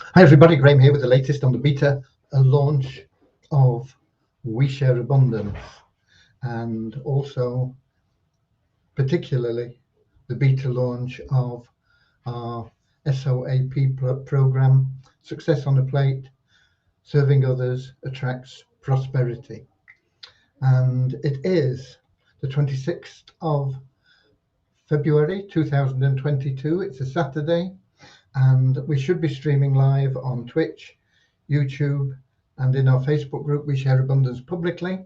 Hi everybody, Graham here with the latest on the beta launch of We Share Abundance, and also particularly the beta launch of our SOAP program, Success on a Plate, Serving Others Attracts Prosperity. And it is the 26th of February 2022. It's a Saturday, and we should be streaming live on Twitch, YouTube, and in our Facebook group, We Share Abundance Publicly.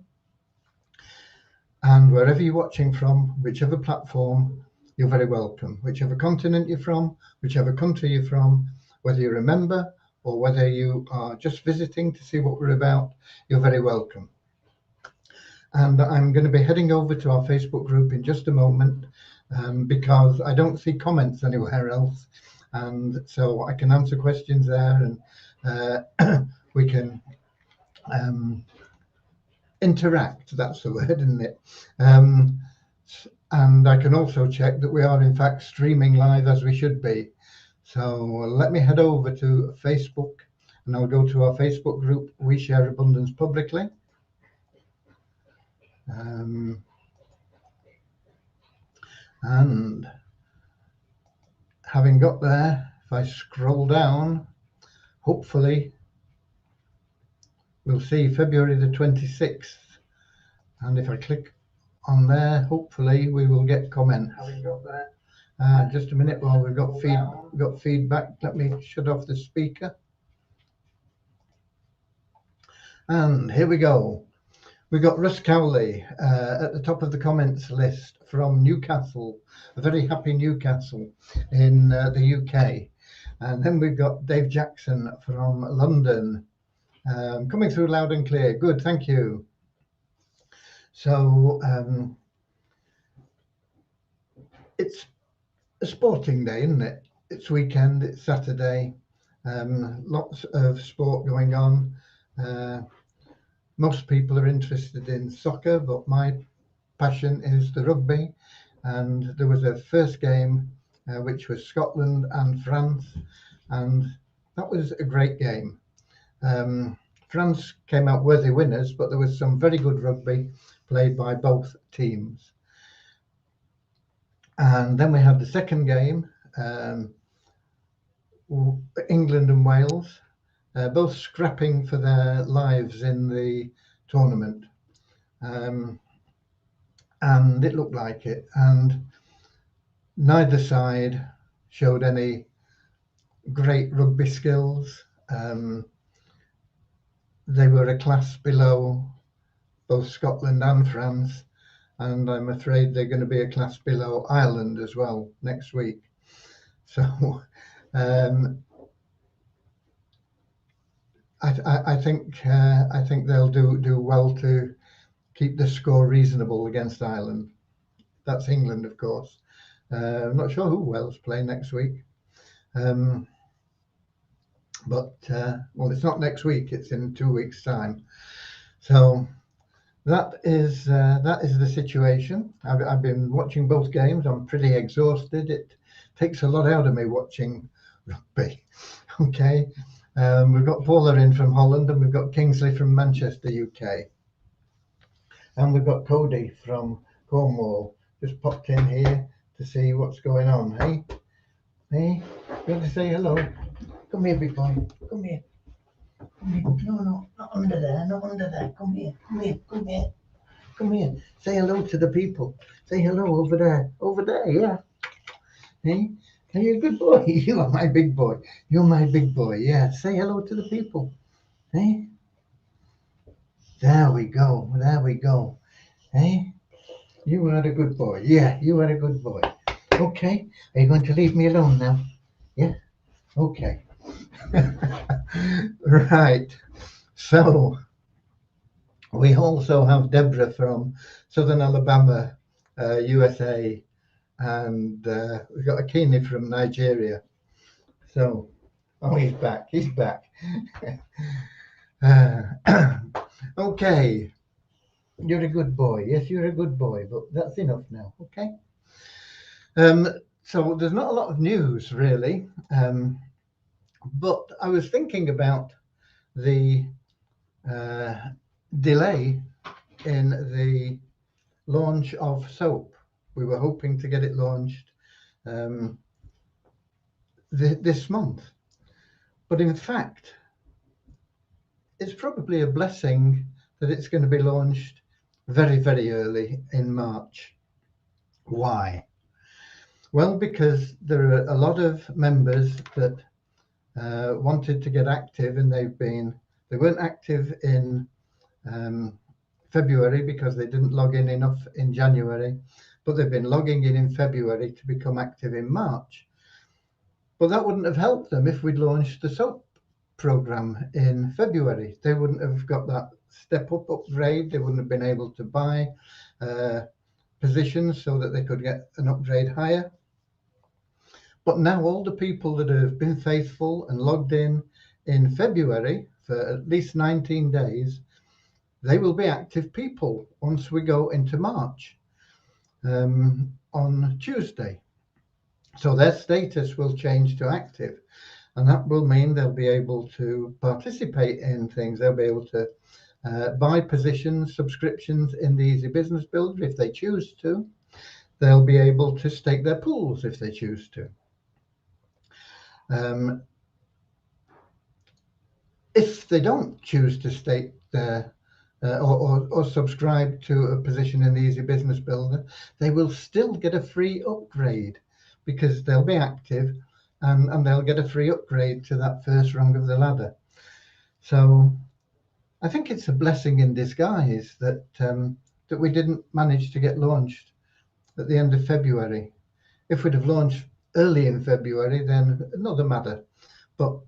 And wherever you're watching from, whichever platform, you're very welcome. Whichever continent you're from, whichever country you're from, whether you're a member or whether you are just visiting to see what we're about, you're very welcome. And I'm going to be heading over to our Facebook group in just a moment, because I don't see comments anywhere else. And so I can answer questions there, and we can interact. That's the word, isn't it? And I can also check that we are in fact streaming live as we should be. So let me head over to Facebook, and I'll go to our Facebook group, We Share Abundance Publicly. And having got there, if I scroll down, hopefully we'll see February the 26th. And if I click on there, hopefully we will get comment. Having got there, just a minute while we've got feedback. Let me shut off the speaker. And here we go. We've got Russ Cowley at the top of the comments list from Newcastle, a very happy Newcastle in the UK. And then we've got Dave Jackson from London, coming through loud and clear. Good, thank you. So it's a sporting day, isn't it? It's weekend, it's Saturday, lots of sport going on. Most people are interested in soccer, but my passion is the rugby. And there was a first game, which was Scotland and France, and that was a great game. France came out worthy winners, but there was some very good rugby played by both teams. And then we had the second game, England and Wales, both scrapping for their lives in the tournament. And it looked like it. And neither side showed any great rugby skills. They were a class below both Scotland and France, and I'm afraid they're going to be a class below Ireland as well next week. So I think they'll do well to keep the score reasonable against Ireland. That's England, of course. I'm not sure who Wales play next week. But well, it's not next week, it's in 2 weeks' time. So that is the situation. I've been watching both games. I'm pretty exhausted. It takes a lot out of me watching rugby. Okay. We've got Paula in from Holland, and we've got Kingsley from Manchester, UK. And we've got Cody from Cornwall. Just popped in here to see what's going on. Hey? Hey? You want to say hello? Come here, big boy. Come here. Come here. No, not under there. Not under there. Come here. Come here. Come here. Come here. Say hello to the people. Say hello over there. Over there, yeah. Hey? Are you a good boy? You are my big boy. You're my big boy. Yeah. Say hello to the people. Hey? There we go. There we go. Hey? You are a good boy. Yeah, you are a good boy. Okay. Are you going to leave me alone now? Yeah? Okay. Right. So we also have Deborah from Southern Alabama, USA, and we've got Akini from Nigeria. So, oh, he's back. He's back. Okay. You're a good boy. Yes, you're a good boy, but that's enough now. Okay. So there's not a lot of news really. But I was thinking about the delay in the launch of soap. We were hoping to get it launched this month. But in fact, it's probably a blessing that it's going to be launched very, very early in March. Why? Well, because there are a lot of members that wanted to get active, and they weren't active in February because they didn't log in enough in January, but they've been logging in February to become active in March. But that wouldn't have helped them if we'd launched the SOAP program in February. They wouldn't have got that step up upgrade. They wouldn't have been able to buy positions so that they could get an upgrade higher. But now all the people that have been faithful and logged in February for at least 19 days, they will be active people once we go into March on Tuesday. So their status will change to active, and that will mean they'll be able to participate in things. They'll be able to buy positions, subscriptions in the Easy Business Builder if they choose to. They'll be able to stake their pools if they choose to. If they don't choose to stake their or subscribe to a position in the Easy Business Builder, they will still get a free upgrade because they'll be active, and they'll get a free upgrade to that first rung of the ladder. So I think it's a blessing in disguise that that we didn't manage to get launched at the end of February. If we'd have launched early in February, then another matter. But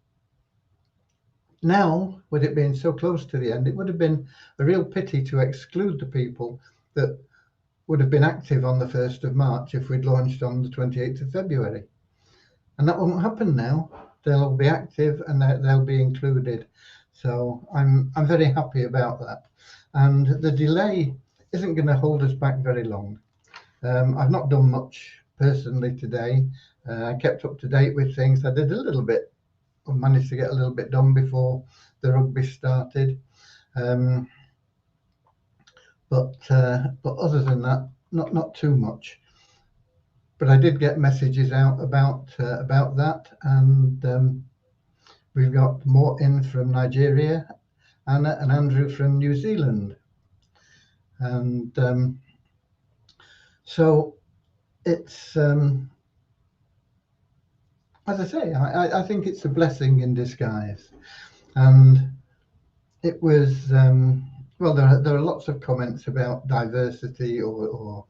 now, with it being so close to the end, it would have been a real pity to exclude the people that would have been active on the 1st of March if we'd launched on the 28th of February. And that won't happen now. They'll be active and they'll be included. So I'm very happy about that. And the delay isn't going to hold us back very long. I've not done much personally today. I kept up to date with things. I did a little bit. I managed to get a little bit done before the rugby started. But other than that, not too much. But I did get messages out about that, and we've got more in from Nigeria, Anna and Andrew from New Zealand, and so it's as I say, I think it's a blessing in disguise, and it was well. There are lots of comments about diversity or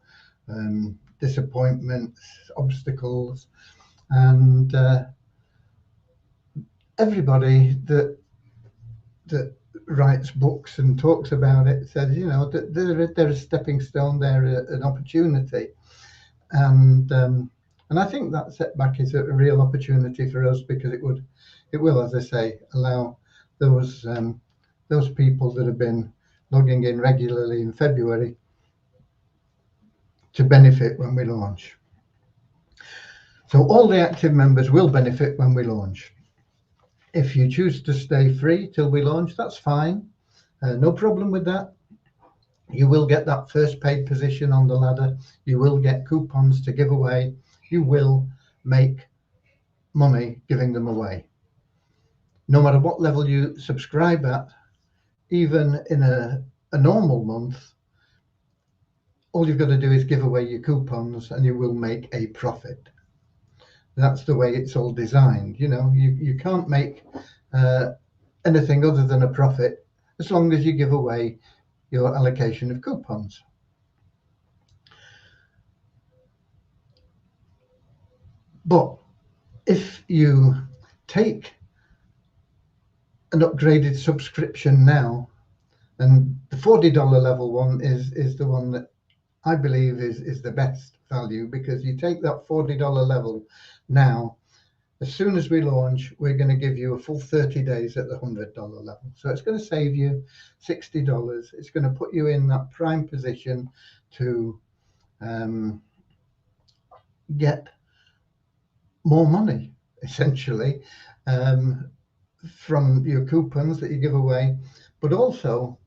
disappointments, obstacles, and everybody that writes books and talks about it says, you know, that they're a stepping stone, they're an opportunity, and I think that setback is a real opportunity for us because it will, as I say, allow those people that have been logging in regularly in February to benefit when we launch. So all the active members will benefit when we launch. If you choose to stay free till we launch, that's fine. No problem with that. You will get that first paid position on the ladder. You will get coupons to give away. You will make money giving them away. No matter what level you subscribe at, even in a normal month, all you've got to do is give away your coupons and you will make a profit. That's the way it's all designed. You know, you can't make anything other than a profit as long as you give away your allocation of coupons. But if you take an upgraded subscription now, and the $40 level one is the one that I believe is the best value, because you take that $40 level now, as soon as we launch, we're going to give you a full 30 days at the $100 level. So it's going to save you $60. It's going to put you in that prime position to get more money, essentially. from your coupons that you give away. But also,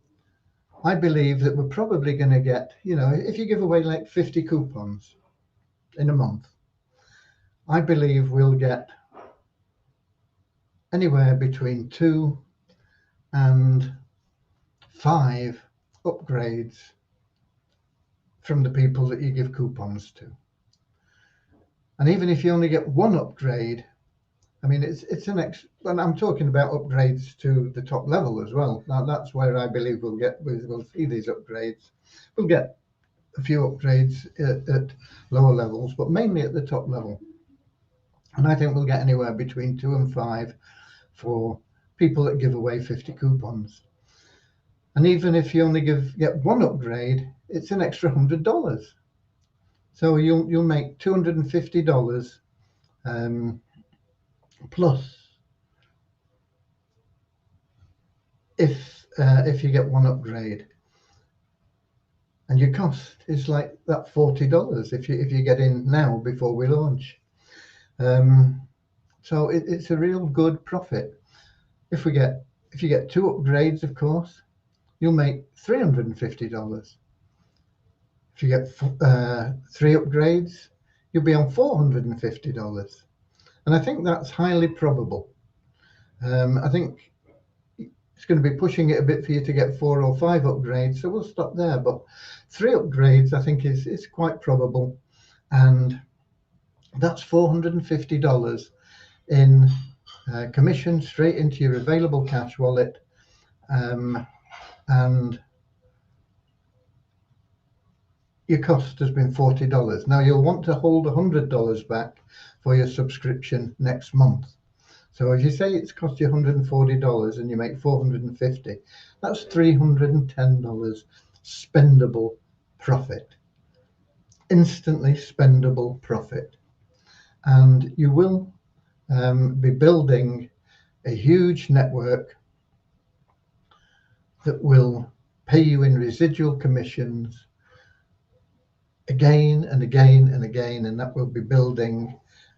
I believe that we're probably going to get, if you give away like 50 coupons in a month, I believe we'll get anywhere between 2 and 5 upgrades from the people that you give coupons to. And even if you only get one upgrade, I mean, it's an and I'm talking about upgrades to the top level as well. Now that's where I believe we'll see these upgrades. We'll get a few upgrades at lower levels, but mainly at the top level. And I think we'll get anywhere between 2 and 5 for people that give away 50 coupons. And even if you only get one upgrade, it's an extra $100. So you'll make $250 plus if you get one upgrade. And your cost is like that $40 if you get in now before we launch. So it's a real good profit. If you get 2 upgrades, of course, you'll make $350. If you get 3 upgrades, you'll be on $450. And I think that's highly probable. I think it's going to be pushing it a bit for you to get 4 or 5 upgrades, so we'll stop there. But 3 upgrades, I think, is quite probable, and that's $450 in commission straight into your available cash wallet, and your cost has been $40. Now you'll want to hold $100 back for your subscription next month. So if you say it's cost you $140 and you make $450, that's $310 spendable profit, instantly spendable profit. And you will be building a huge network that will pay you in residual commissions again and again and again, and that will be building,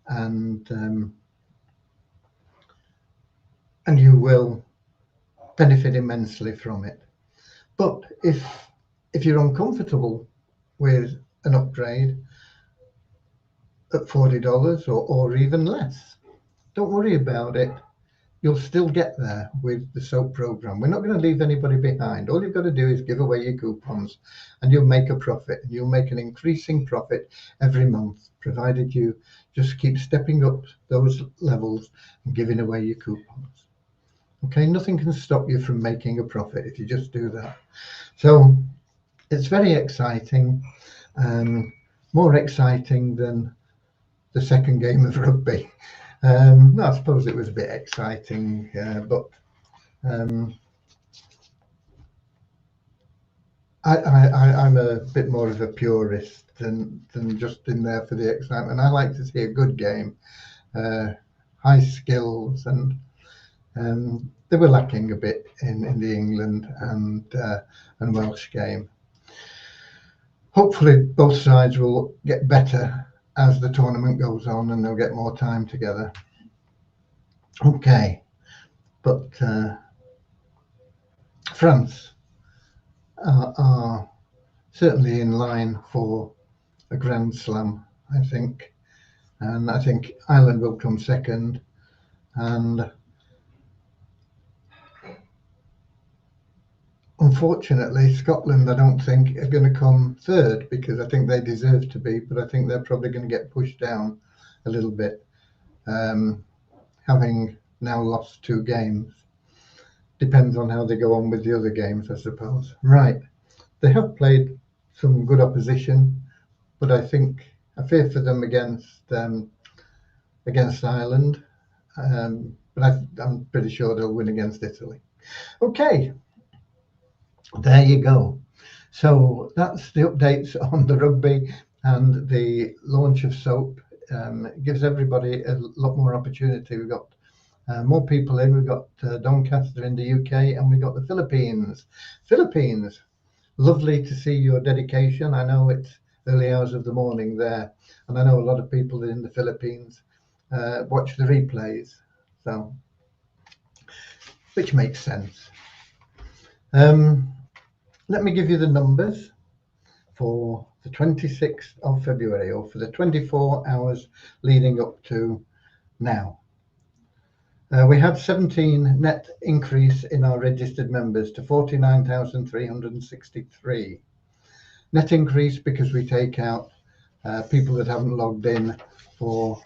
and you will benefit immensely from it. But if you're uncomfortable with an upgrade at $40 or even less, don't worry about it. You'll still get there with the SOAP program. We're not going to leave anybody behind. All you've got to do is give away your coupons and you'll make a profit. And you'll make an increasing profit every month, provided you just keep stepping up those levels and giving away your coupons. Okay, nothing can stop you from making a profit if you just do that. So it's very exciting, more exciting than the second game of rugby. I suppose it was a bit exciting, but I'm a bit more of a purist than just in there for the excitement. I like to see a good game, high skills, and they were lacking a bit in the England and Welsh game. Hopefully both sides will get better as the tournament goes on and they'll get more time together. Okay, but France are certainly in line for a Grand Slam, I think. And I think Ireland will come second, and unfortunately, Scotland, I don't think, are going to come third, because I think they deserve to be, but I think they're probably going to get pushed down a little bit, having now lost 2 games. Depends on how they go on with the other games, I suppose. Right. They have played some good opposition, but I fear for them against Ireland. But I'm pretty sure they'll win against Italy. Okay. There you go. So that's the updates on the rugby and the launch of SOAP. It gives everybody a lot more opportunity. We've got more people in. We've got Doncaster in the UK, and we've got the Philippines. Philippines, lovely to see your dedication. I know it's early hours of the morning there, and I know a lot of people in the Philippines watch the replays. So, which makes sense. Let me give you the numbers for the 26th of February, or for the 24 hours leading up to now. We had 17 net increase in our registered members to 49,363. Net increase because we take out people that haven't logged in for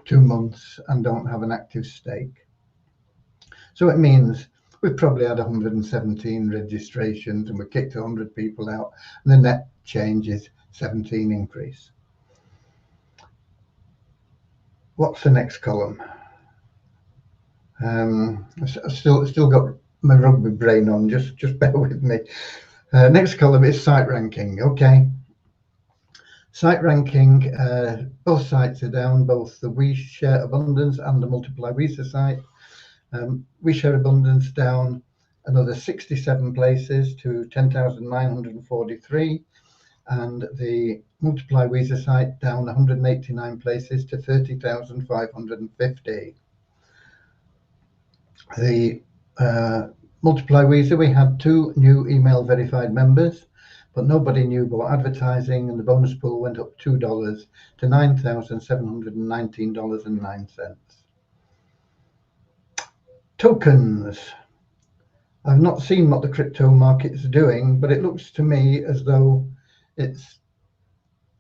2 months and don't have an active stake. So it means we've probably had 117 registrations and we kicked 100 people out, and the net change is 17 increase. What's the next column? I've still got my rugby brain on, just bear with me. Next column is site ranking. Okay, site ranking, both sites are down, both the We Share Abundance and the Multiply Weezer site. We Share Abundance down another 67 places to 10,943, and the Multiply Weezer site down 189 places to 30,550. The Multiply Weezer, we had 2 new email verified members, but nobody new bought advertising, and the bonus pool went up $2 to $9,719.09. Tokens. I've not seen what the crypto market's doing, but it looks to me as though it's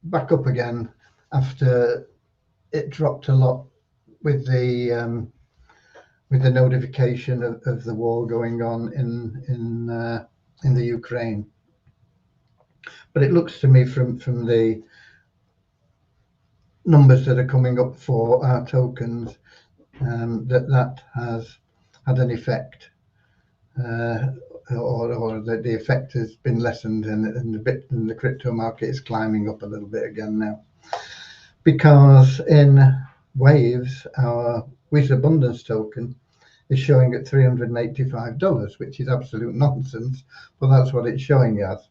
back up again after it dropped a lot with the notification of the war going on in the Ukraine. But it looks to me from the numbers that are coming up for our tokens that has had an effect, or that the effect has been lessened, and the crypto market is climbing up a little bit again now. Because in Waves, our Weezer Abundance token is showing at $385, which is absolute nonsense, but that's what it's showing as.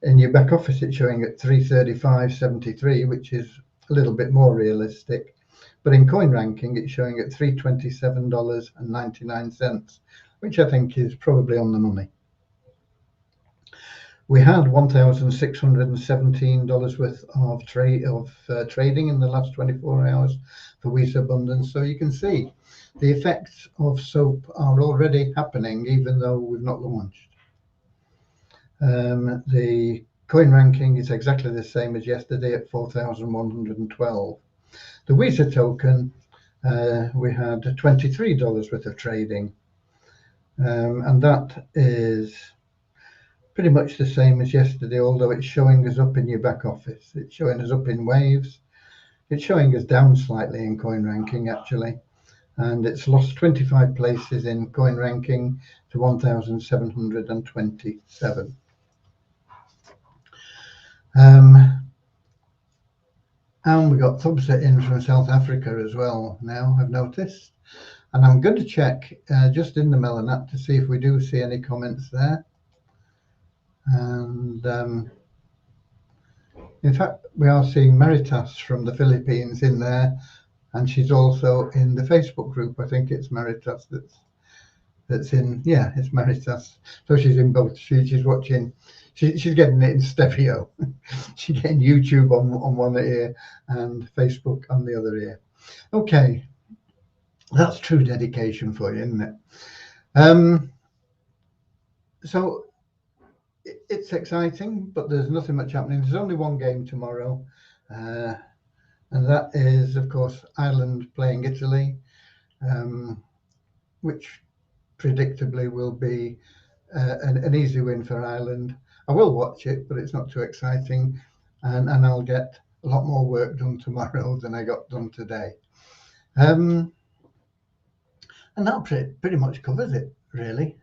In your back office, it's showing at $335.73, which is a little bit more realistic. But in Coin Ranking, it's showing at $327.99, which I think is probably on the money. We had $1,617 worth of trading in the last 24 hours for Weezer Abundance. So you can see the effects of SOAP are already happening, even though we've not launched. The Coin Ranking is exactly the same as yesterday at 4,112. The Weezer token, we had $23 worth of trading, and that is pretty much the same as yesterday, although it's showing us up in your back office. It's showing us up in Waves. It's showing us down slightly in Coin Ranking, actually, and it's lost 25 places in Coin Ranking to 1,727. And we got Thubsa in from South Africa as well now, I've noticed. And I'm going to check just in the Melon to see if we do see any comments there. And in fact, we are seeing Maritas from the Philippines in there, and she's also in the Facebook group. I think it's Maritas that's in. Yeah, it's Maritas. So she's in both. She's watching. She's getting it in stereo. She's getting YouTube on one ear and Facebook on the other ear. Okay, that's true dedication for you, isn't it? So it's exciting, but there's nothing much happening. There's only one game tomorrow, and that is, of course, Ireland playing Italy, which predictably will be an easy win for Ireland. I will watch it, but it's not too exciting, and I'll get a lot more work done tomorrow than I got done today. And that pretty much covers it, really.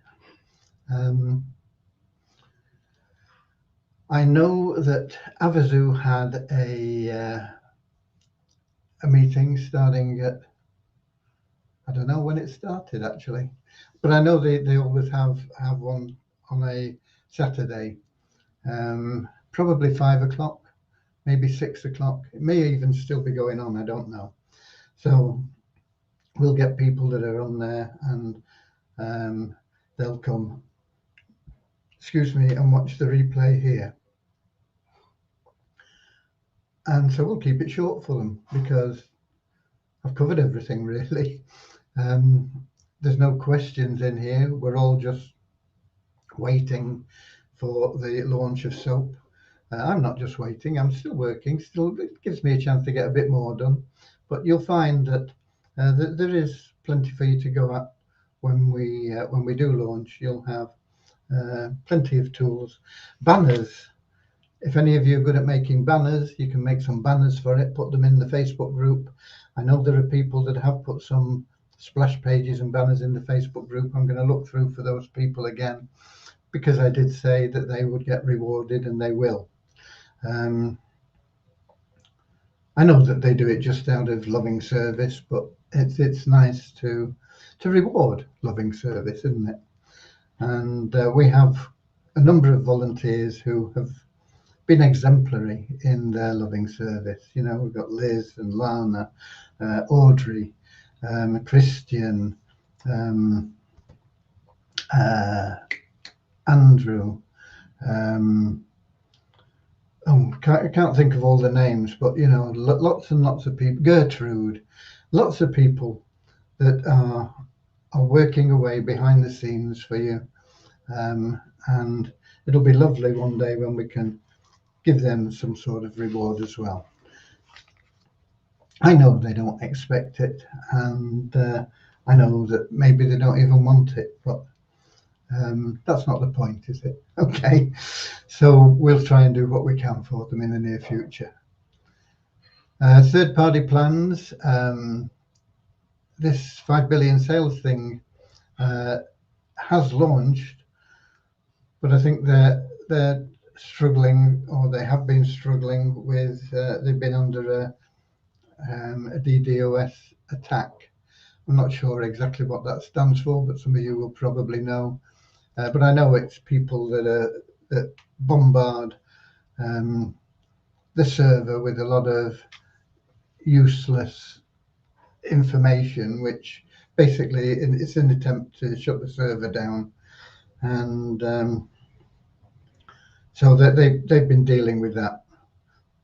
I know that Avazu had a meeting starting at, I don't know when it started actually, but I know they always have one on a Saturday, probably 5 o'clock, maybe 6 o'clock. It may even still be going on, I don't know. So we'll get people that are on there, and they'll come, excuse me, and watch the replay here. And so we'll keep it short for them because I've covered everything really. There's no questions in here. We're all just waiting for the launch of SOAP. I'm not just waiting, I'm still working. Still, it gives me a chance to get a bit more done. But you'll find that there is plenty for you to go at when we do launch. You'll have plenty of tools. Banners. If any of you are good at making banners, you can make some banners for it, put them in the Facebook group. I know there are people that have put some splash pages and banners in the Facebook group. I'm going to look through for those people again, because I did say that they would get rewarded, and they will. I know that they do it just out of loving service, but it's nice to reward loving service, isn't it? And we have a number of volunteers who have been exemplary in their loving service. You know, we've got Liz and Lana, Audrey, Christian, Andrew. I can't think of all the names, but you know, lots and lots of people. Gertrude, lots of people that are working away behind the scenes for you, and it'll be lovely one day when we can give them some sort of reward as well. I know they don't expect it, and I know that maybe they don't even want it, but that's not the point, is it? Okay, so we'll try and do what we can for them in the near future. Third-party plans. This 5 billion sales thing has launched, but I think they're struggling, or they have been struggling with. They've been under a DDoS attack. I'm not sure exactly what that stands for, but some of you will probably know. But I know it's people that bombard the server with a lot of useless information, which basically it's an attempt to shut the server down. And so that they've been dealing with that.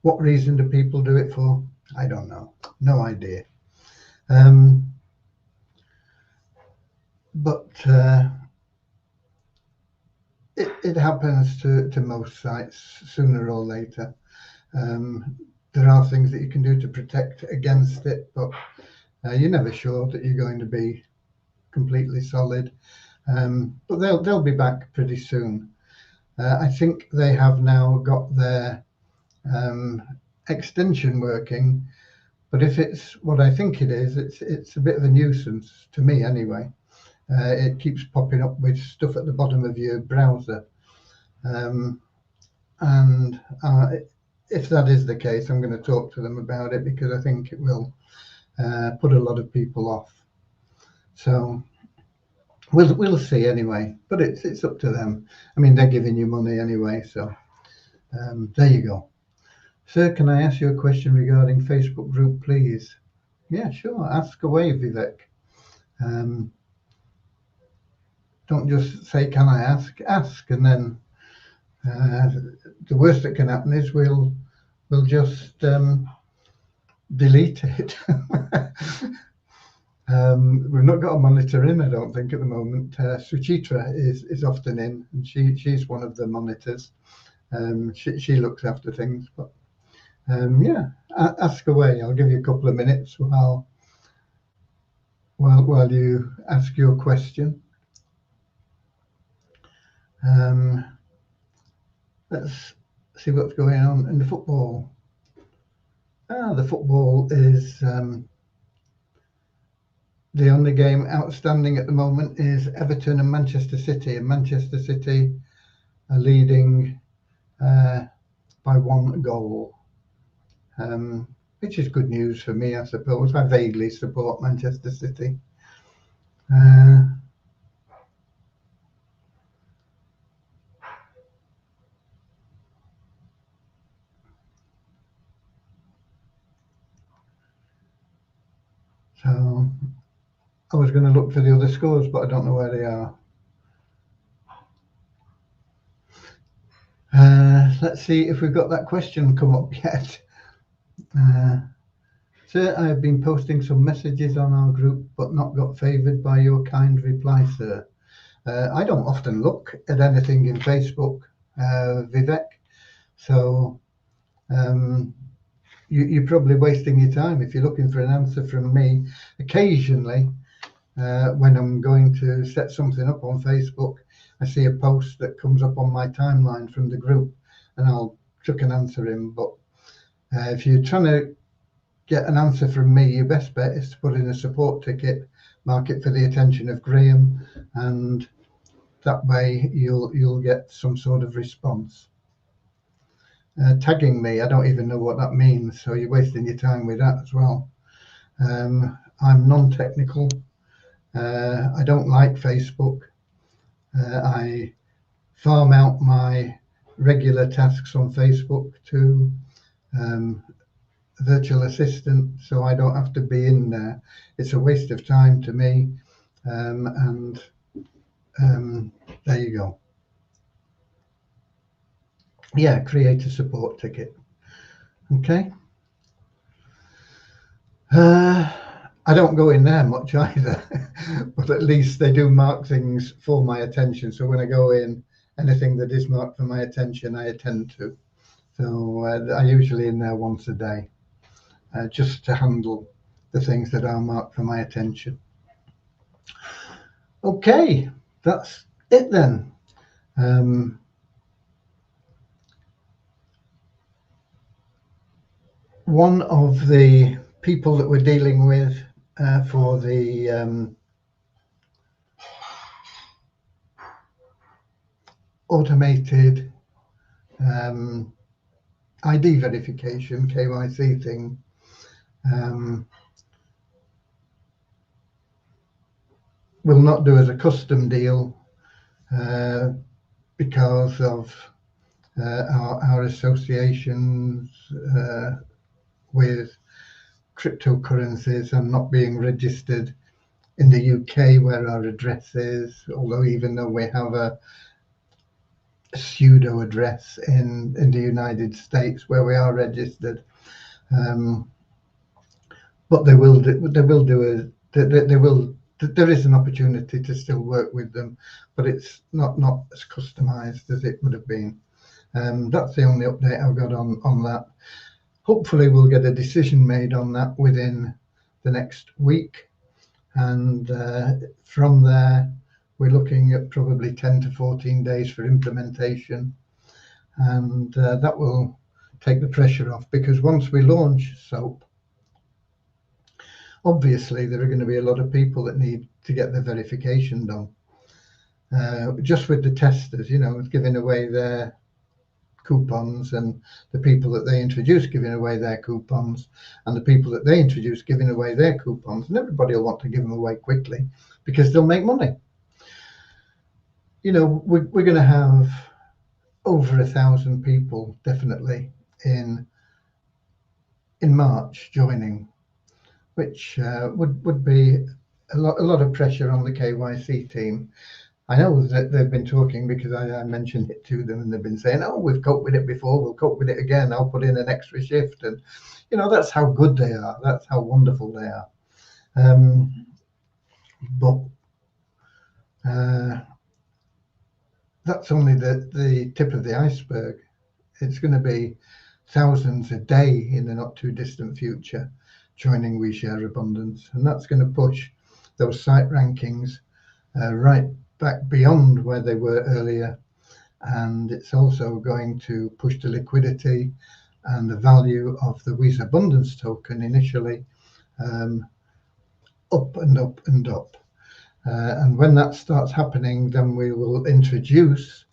What reason do people do it for? I don't know. No idea. But it happens to most sites sooner or later. There are things that you can do to protect against it, but you're never sure that you're going to be completely solid. But they'll be back pretty soon. I think they have now got their extension working, but if it's what I think it is, it's a bit of a nuisance to me anyway. It keeps popping up with stuff at the bottom of your browser, and if that is the case, I'm going to talk to them about it, because I think it will put a lot of people off. So we'll see anyway, but it's up to them. I mean, they're giving you money anyway, so there you go. Sir, can I ask you a question regarding Facebook group, please? Yeah, sure. Ask away, Vivek. Don't just say, can I ask? Ask, and then the worst that can happen is we'll just delete it. We've not got a monitor in, I don't think, at the moment. Suchitra is often in, and she's one of the monitors. She looks after things, but yeah, ask away. I'll give you a couple of minutes while you ask your question. Let's see what's going on in the football. The football is the only game outstanding at the moment is Everton and Manchester City, and Manchester City are leading by 1 goal, which is good news for me, I suppose. I vaguely support Manchester City. So I was going to look for the other scores, but I don't know where they are. Let's see if we've got that question come up yet. Sir, I have been posting some messages on our group, but not got favoured by your kind reply, sir. I don't often look at anything in Facebook, Vivek, so you're probably wasting your time if you're looking for an answer from me. Occasionally, when I'm going to set something up on Facebook, I see a post that comes up on my timeline from the group, and I'll chuck an answer in. But if you're trying to get an answer from me, your best bet is to put in a support ticket, mark it for the attention of Graham, and that way you'll get some sort of response. Tagging me, I don't even know what that means, so you're wasting your time with that as well. I'm non-technical. I don't like Facebook. I farm out my regular tasks on Facebook to virtual assistant, so I don't have to be in there. It's a waste of time to me, and there you go. Yeah, create a support ticket. Okay. I don't go in there much either, but at least they do mark things for my attention. So when I go in, anything that is marked for my attention, I attend to. So I'm usually in there once a day, just to handle the things that are marked for my attention. Okay, that's it then. One of the people that we're dealing with for the automated ID verification, KYC thing, will not do as a custom deal because of our associations with cryptocurrencies and not being registered in the UK where our address is, although even though we have a pseudo address in the United States where we are registered, but there is an opportunity to still work with them, but it's not as customized as it would have been. That's the only update I've got on that. Hopefully we'll get a decision made on that within the next week, and from there we're looking at probably 10 to 14 days for implementation, and that will take the pressure off, because once we launch SOAP, obviously there are going to be a lot of people that need to get their verification done. Just with the testers, giving away their coupons, and the people that they introduce giving away their coupons, and the people that they introduce giving away their coupons, and everybody will want to give them away quickly because they'll make money. We're going to have over 1,000 people definitely in March joining, which would be a lot of pressure on the KYC team. I know that they've been talking, because I mentioned it to them, and they've been saying, "Oh, we've coped with it before, we'll cope with it again. I'll put in an extra shift." And that's how good they are. That's how wonderful they are. But that's only the tip of the iceberg. It's going to be thousands a day in the not too distant future joining We Share Abundance, and that's going to push those site rankings right back beyond where they were earlier, and it's also going to push the liquidity and the value of the Weez Abundance token initially up and up and up. And when that starts happening, then we will introduce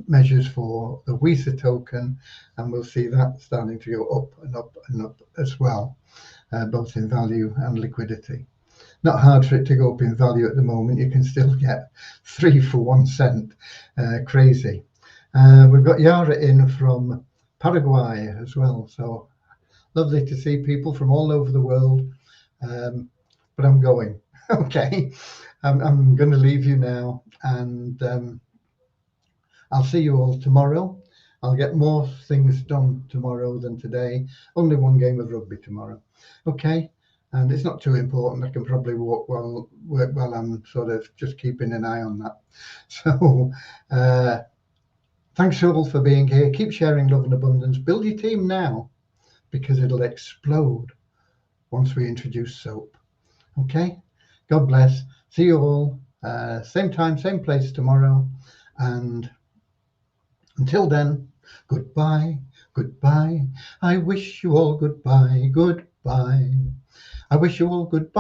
measures for the WISA token, and we'll see that starting to go up and up and up as well, both in value and liquidity. Not hard for it to go up in value at the moment. You can still get 3 for 1 cent. Crazy. We've got Yara in from Paraguay as well, so lovely to see people from all over the world. But I'm going. Okay, I'm going to leave you now, and I'll see you all tomorrow. I'll get more things done tomorrow than today. Only one game of rugby tomorrow. Okay, and it's not too important. I can probably work while I'm sort of just keeping an eye on that. So, thanks all for being here. Keep sharing love and abundance. Build your team now, because it'll explode once we introduce soap. Okay, God bless. See you all same time, same place tomorrow. And until then, goodbye, goodbye. I wish you all goodbye, goodbye. I wish you all goodbye.